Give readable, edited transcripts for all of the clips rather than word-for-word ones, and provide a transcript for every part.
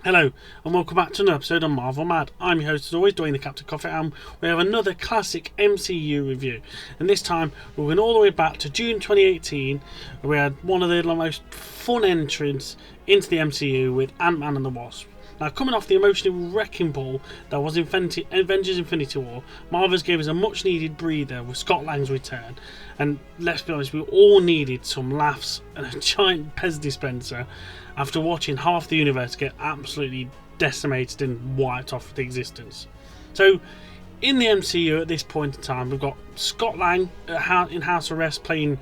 Hello and welcome back to another episode of Marvel Mad. I'm your host as always, Dwayne the Captain Coffee, and we have another classic MCU review. And this time we're going all the way back to June 2018, where we had one of the most fun entrants into the MCU with Ant-Man and the Wasp. Now, coming off the emotional wrecking ball that was Avengers Infinity War, Marvel's gave us a much needed breather with Scott Lang's return. And let's be honest, we all needed some laughs and a giant Pez dispenser after watching half the universe get absolutely decimated and wiped off the existence. So, in the MCU at this point in time, we've got Scott Lang in house arrest playing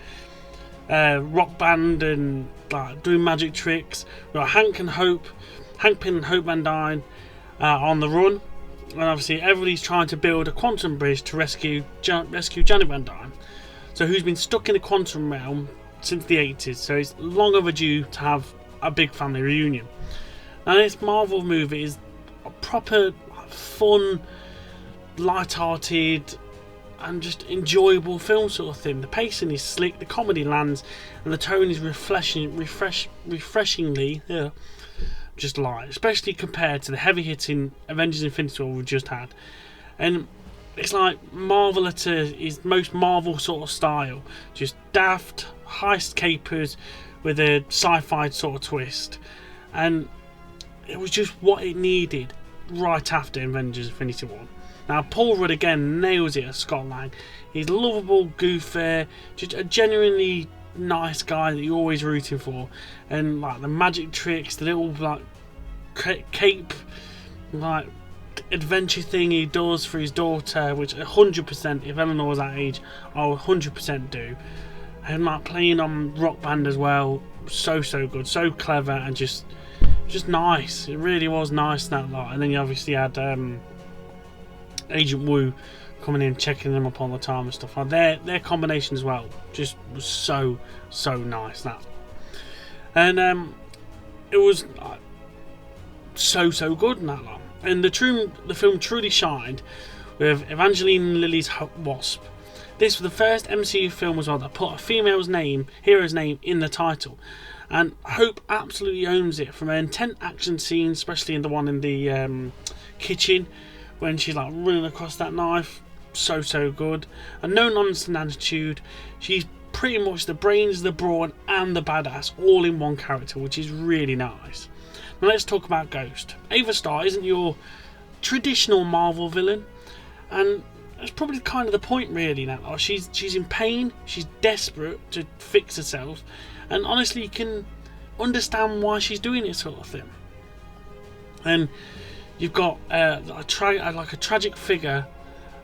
rock band and doing magic tricks. We've got Hank Pym and Hope Van Dyne on the run, and obviously everybody's trying to build a quantum bridge to rescue Janet Van Dyne, so who's been stuck in the quantum realm since the 80s, so it's long overdue to have a big family reunion. Now, this Marvel movie is a proper fun, light-hearted and just enjoyable film sort of thing. The pacing is slick, the comedy lands, and the tone is refreshingly just light, especially compared to the heavy-hitting Avengers Infinity War we've just had. And it's like Marvel at his most Marvel sort of style, just daft heist capers with a sci-fi sort of twist, and it was just what it needed right after Avengers Infinity War. Now, Paul Rudd again nails it as Scott Lang. He's lovable, goofy, just a genuinely nice guy that you're always rooting for, and like the magic tricks, the little cape adventure thing he does for his daughter, which 100%, if Eleanor was that age, I would 100% do. And playing on Rock Band as well, so good, so clever, and just nice. It really was nice, that lot. And then you obviously had Agent Wu coming in, checking them up all the time and stuff. Their combination as well just was so nice, that. And it was so good in that lot. And the film truly shined with Evangeline and Lilly's Wasp. This was the first MCU film as well that put a hero's name in the title, and Hope absolutely owns it, from her intense action scenes, especially in the one in the kitchen when she's running across that knife. So good, and no nonsense attitude. She's pretty much the brains, the brawn, and the badass all in one character, which is really nice. Now let's talk about Ghost. Ava Starr isn't your traditional Marvel villain, and that's probably kind of the point, really. Now she's in pain, she's desperate to fix herself, and honestly you can understand why she's doing it, sort of thing. And you've got a tragic figure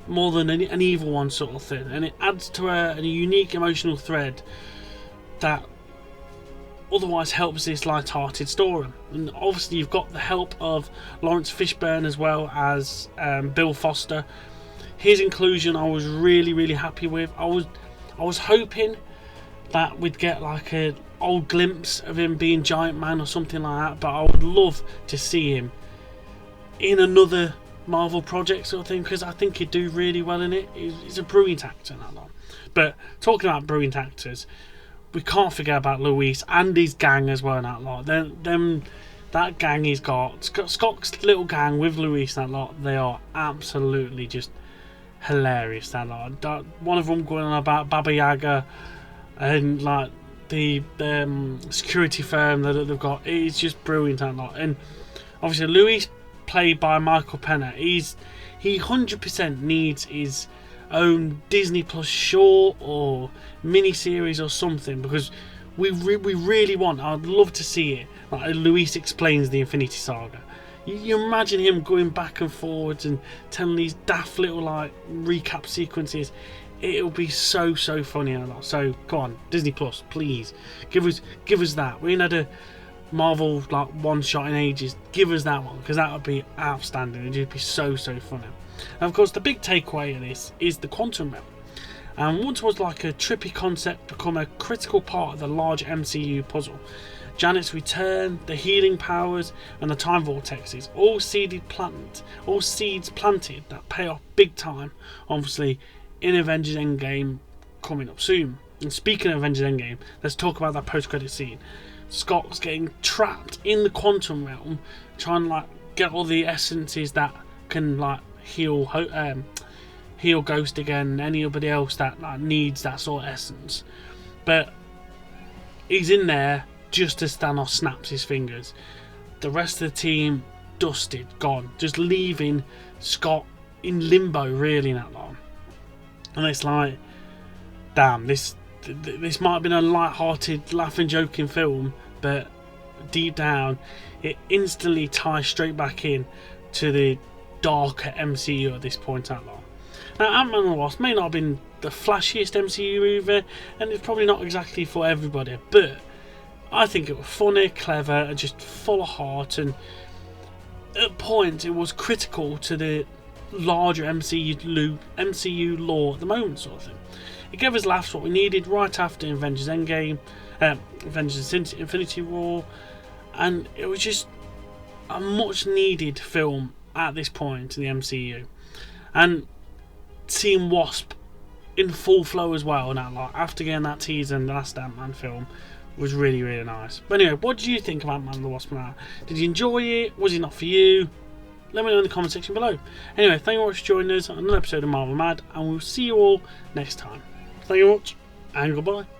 more than an evil one, sort of thing, and it adds to a unique emotional thread that otherwise helps this light-hearted story. And obviously you've got the help of Lawrence Fishburne as well as Bill Foster. His inclusion I was really happy with. I was hoping that we'd get an old glimpse of him being Giant Man or something like that, but I would love to see him in another Marvel project sort of thing, because I think he'd do really well in it. He's a brilliant actor in that one. But talking about brilliant actors, we can't forget about Luis and his gang as well in that lot. That gang he's got, Scott's little gang with Luis and that lot, they are absolutely just hilarious, that lot. One of them going on about Baba Yaga and the security firm that they've got. It's just brilliant, that lot. And obviously Luis, played by Michael Pena, he 100% needs his own Disney Plus short or mini series or something, because we really want. I'd love to see it. Luis explains the Infinity Saga. You imagine him going back and forwards and telling these daft little recap sequences. It'll be so funny. So go on, Disney Plus, please give us that. We ain't had a Marvel one shot in ages. Give us that one, because that would be outstanding. It'd be so funny. And of course, the big takeaway of this is the quantum realm. And once was a trippy concept, become a critical part of the large MCU puzzle. Janet's return, the healing powers, and the time vortexes, all seeds planted that pay off big time, obviously, in Avengers Endgame coming up soon. And speaking of Avengers Endgame, let's talk about that post-credit scene. Scott's getting trapped in the quantum realm, trying to like get all the essences that can like heal Ghost again, anybody else that like, needs that sort of essence. But he's in there just as Thanos snaps his fingers. The rest of the team dusted, gone, just leaving Scott in limbo really not long. And it's like, damn, this might have been a light-hearted, laughing, joking film, but deep down it instantly ties straight back in to the darker MCU at this point out long. Now, Ant-Man and the Wasp may not have been the flashiest MCU movie, and it's probably not exactly for everybody, but I think it was funny, clever, and just full of heart, and at points it was critical to the larger MCU lore at the moment, sort of thing. It gave us laughs, what we needed right after Avengers Endgame, Avengers Infinity War, and it was just a much needed film at this point in the MCU. And seeing Wasp in full flow as well now, like after getting that teaser and the last Ant-Man film, was really, really nice. But anyway, what did you think of Ant-Man and the Wasp now? Did you enjoy it? Was it not for you? Let me know in the comment section below. Anyway, thank you very much for joining us on another episode of Marvel Mad, and we'll see you all next time. Thank you very much, and goodbye.